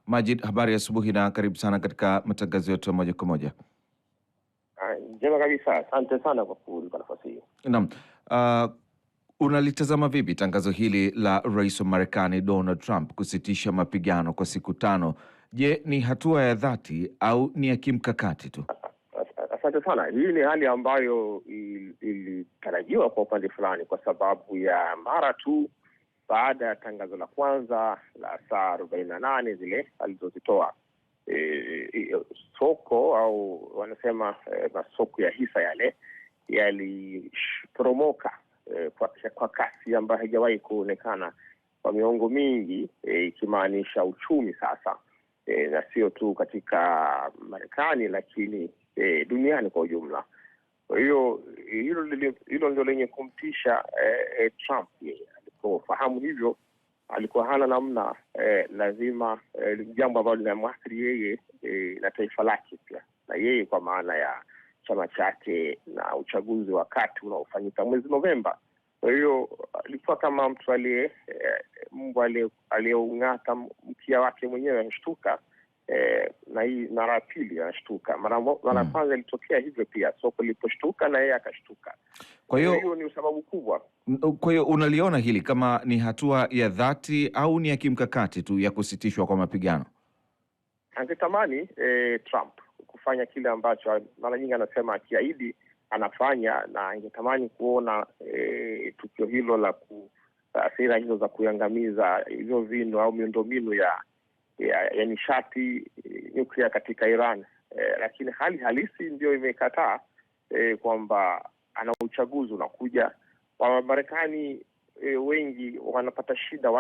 Majid, habari ya asubuhi na karibu sana katika matangazo yetu ya moja kwa moja. Njema kabisa. Asante sana kwa kunipa nafasi hii. Naam. Unalitazama vipi tangazo hili la Rais wa Marekani Donald Trump kusitisha mapigano kwa siku 5? Je, ni hatua ya dhati au ni ya kimkakati tu? Asante sana. Hii ni hali ambayo ilitarajiwa kwa upande fulani, kwa sababu ya mara tu baada ya tangazo la kwanza la saa 48 zile alizozitoa soko au wanasema masoko ya hisa yale yaliporomoka kwa kasi ambayo haijawahi kuonekana kwa miongo mingi, ikimaanisha uchumi sasa na sio tu katika Marekani lakini duniani kwa ujumla. Kwa hiyo hilo ndio lenye kumtisha Trump. Alipofahamu hivyo alikuwa hana namna, lazima jambo ambalo linamwathiri yeye na taifa lake pia, na yeye kwa maana ya chama chake na uchaguzi wakati unaofanyika mwezi Novemba. Kwa hiyo alikuwa kama mtu mbwa aliyeung'ata mkia wake mwenyewe anashtuka, na hii mara ya pili anashtuka. Mara kwanza ilitokea hivyo pia, soko liliposhtuka na yeye akashtuka. Kwa hiyo ni sababu kubwa. Kwa hiyo unaliona hili kama ni hatua ya dhati au ni ya kimkakati tu ya kusitishwa kwa mapigano? Angetamani Trump kufanya kile ambacho mara nyingi anasema akiahidi anafanya, na angetamani kuona tukio hilo la sera hizo za kuangamiza hizo vinu au miundombinu ya nishati nyuklia katika Iran, lakini hali halisi ndio imekataa kwamba ana uchaguzi unakuja. Wa Marekani wengi wanapata shida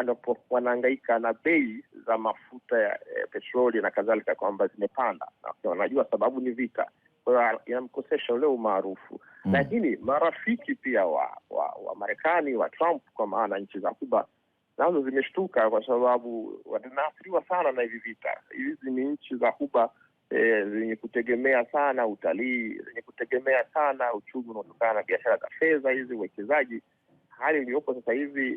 wanahangaika na bei za mafuta ya petroli na kadhalika, kwamba zimepanda, na wanajua sababu ni vita. Kwa hiyo inamkosesha ule umaarufu. Lakini marafiki pia wa Marekani wa Trump, kwa maana nchi za Kuba, nazo zimeshtuka kwa sababu wanaathiriwa sana na hivi vita. Hizi ni nchi za Kuba zenye kutegemea sana utalii, zenye kutegemea sana uchumi unaotokana na biashara za fedha, hizi uwekezaji. Hali iliyopo sasa hivi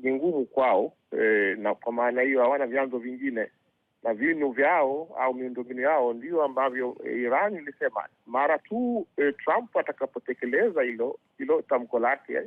ni ngumu kwao, na kwa maana hiyo hawana vyanzo vingine, na vinu vyao au miundombinu yao ndio ambavyo Iran ilisema mara tu Trump atakapotekeleza hilo tamko lake,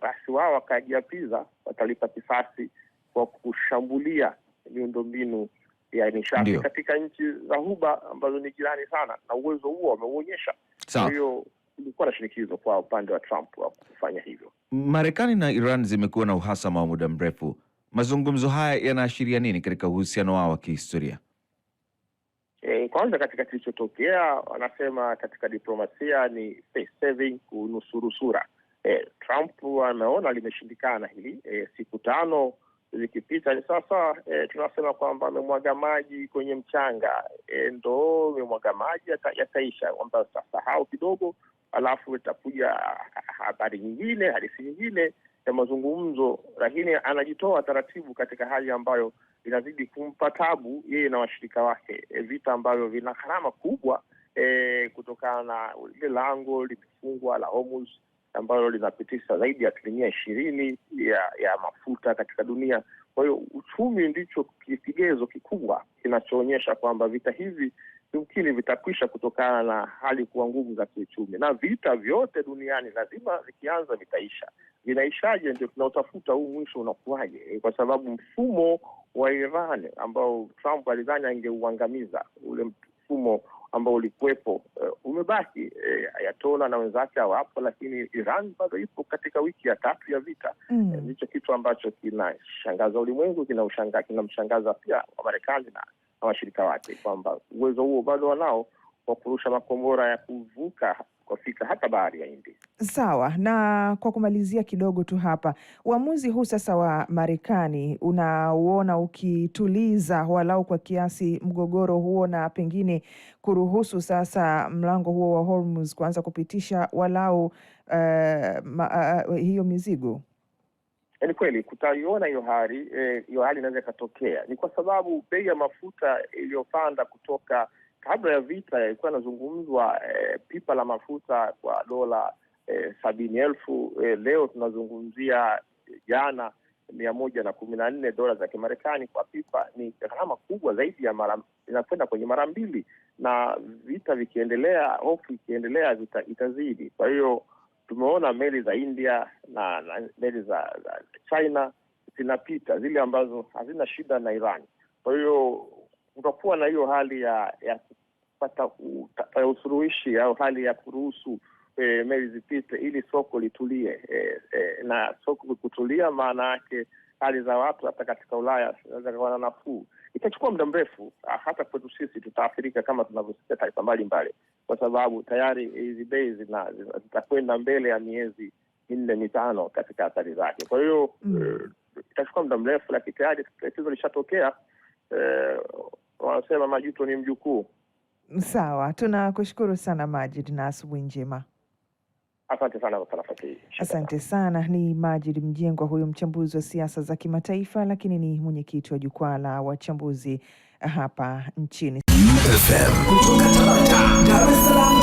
basi wao wakajiapiza, watalipa kisasi kwa kushambulia miundombinu ya nishati katika nchi za Ghuba ambazo ni jirani sana, na uwezo huo wameuonyesha. Kwa hiyo ilikuwa na shinikizo kwa upande wa Trump wa kufanya hivyo. Marekani na Iran zimekuwa na uhasama wa muda mrefu. Mazungumzo haya yanaashiria nini katika uhusiano wao wa kihistoria? Kwanza, katika kilichotokea, wanasema katika diplomasia ni face saving, kunusuru sura. Trump ameona limeshindikana hili, siku 5 zikipita ni sasa, tunasema kwamba amemwaga maji kwenye mchanga, ndo amemwaga maji yataisha, kwamba sasahau kidogo, alafu itakuja habari nyingine, hadithi nyingine ya mazungumzo. Lakini anajitoa taratibu katika hali ambayo inazidi kumpa tabu yeye na washirika wake, vita ambavyo vina gharama kubwa, kutokana na ile lango limefungwa la Hormuz ambalo linapitisha zaidi ya 20% ya mafuta katika dunia. Kwa hiyo uchumi ndicho kigezo kikubwa kinachoonyesha kwamba vita hivi yumkini vitakwisha kutokana na hali kuwa ngumu za kiuchumi. Na vita vyote duniani lazima vikianza vitaisha. Vinaishaje ndio tunaotafuta, huu mwisho unakuwaje? Kwa sababu mfumo wa Iran ambao Trump alidhani angeuangamiza, ule mfumo ambao ulikuwepo umebaki. Ayatollah na wenzake hawapo, lakini Iran bado ipo katika wiki ya 3 ya vita. Ndicho kitu ambacho kinashangaza ulimwengu, kinamshangaza pia wa Marekani na washirika wake, kwamba uwezo huo bado wanao wa kurusha makombora ya kuvuka kufika hata bahari ya Hindi. Sawa. Na kwa kumalizia kidogo tu hapa, uamuzi huu sasa wa Marekani unauona ukituliza walau kwa kiasi mgogoro huo, na pengine kuruhusu sasa mlango huo wa Hormuz kuanza kupitisha walau hiyo mizigo? Ni kweli kutaiona hiyo hali inaweza ikatokea, ni kwa sababu bei ya mafuta iliyopanda kutoka kabla ya vita ilikuwa inazungumzwa pipa la mafuta kwa dola 70,000. Leo tunazungumzia jana $114 za Kimarekani kwa pipa ni gharama kubwa zaidi ya inakwenda kwenye mara mbili, na vita vikiendelea, hofu ikiendelea, itazidi. Kwa hiyo tumeona meli za India na meli za China zinapita, zile ambazo hazina shida na Iran. Kwa hiyo utakuwa na hiyo hali ya kupata usuluhishi au hali ya kuruhusu meli zipite ili soko litulie. Na soko kutulia, maana yake hali za watu hata katika Ulaya zinaweza kuwa na nafuu. Itachukua muda mrefu, hata kwetu sisi tutaathirika kama tunavyosikia taifa mbalimbali, kwa sababu tayari hizi bei zitakwenda mbele ya miezi 4-5 katika athari zake. Kwa hiyo itachukua muda mrefu, lakini tayari tatizo lishatokea. Wanasema majuto ni mjukuu. Sawa, tunakushukuru sana Majid na asubuhi njema. Asante sana kwa nafasi hii. Asante sana. Ni Majid Mjengwa, huyo mchambuzi wa siasa za kimataifa, lakini ni mwenyekiti wa jukwaa la wachambuzi hapa nchini. FM kutoka Dar es Salaam.